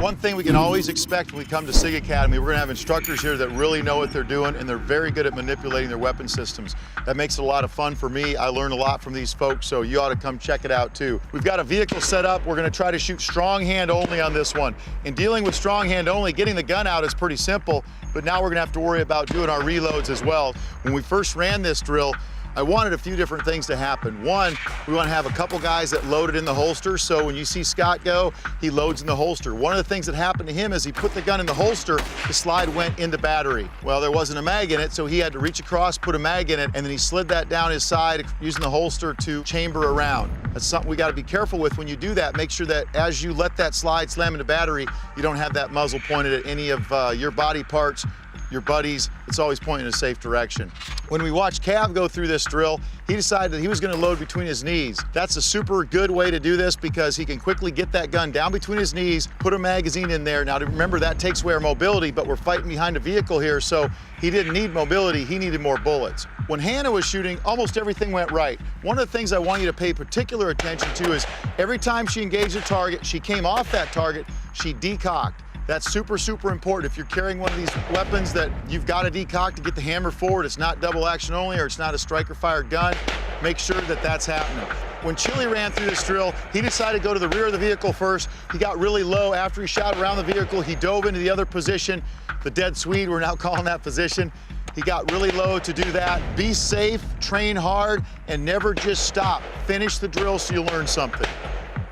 One thing we can always expect when we come to SIG Academy, we're going to have instructors here that really know what they're doing, and they're very good at manipulating their weapon systems. That makes it a lot of fun for me. I learn a lot from these folks, so you ought to come check it out too. We've got a vehicle set up. We're going to try to shoot strong hand only on this one. In dealing with strong hand only, getting the gun out is pretty simple, but now we're going to have to worry about doing our reloads as well. When we first ran this drill, I wanted a few different things to happen. One, we want to have a couple guys that loaded in the holster, so when you see Scott go, he loads in the holster. One of the things that happened to him is he put the gun in the holster, the slide went into battery. Well, there wasn't a mag in it, so he had to reach across, put a mag in it, and then he slid that down his side using the holster to chamber around. That's something we got to be careful with when you do that. Make sure that as you let that slide slam into battery, you don't have that muzzle pointed at any of your body parts, your buddies. It's always pointing in a safe direction. When we watched Cav go through this drill, he decided that he was going to load between his knees. That's a super good way to do this because he can quickly get that gun down between his knees, put a magazine in there. Now remember, that takes away our mobility, but we're fighting behind a vehicle here, so he didn't need mobility, he needed more bullets. When Hannah was shooting, almost everything went right. One of the things I want you to pay particular attention to is every time she engaged a target, she came off that target, she decocked. That's super, super important. If you're carrying one of these weapons that you've got to decock to get the hammer forward, it's not double action only or it's not a striker fired gun, make sure that that's happening. When Chili ran through this drill, he decided to go to the rear of the vehicle first. He got really low. After he shot around the vehicle, he dove into the other position, the dead Swede, we're now calling that position. He got really low to do that. Be safe, train hard, and never just stop. Finish the drill so you learn something.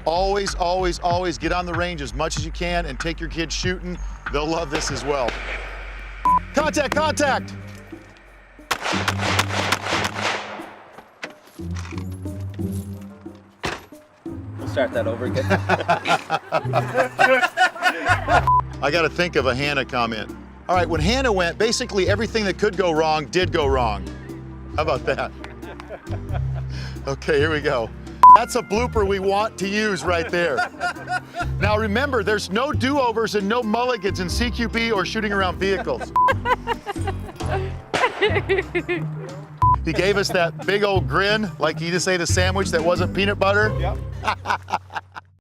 Always, always, always get on the range as much as you can and take your kids shooting. They'll love this as well. Contact, contact! We'll start that over again. I got to think of a Hannah comment. All right, when Hannah went, basically everything that could go wrong did go wrong. How about that? Okay, here we go. That's a blooper we want to use right there. Now remember, there's no do-overs and no mulligans in CQB or shooting around vehicles. He gave us that big old grin, like he just ate a sandwich that wasn't peanut butter. Yep.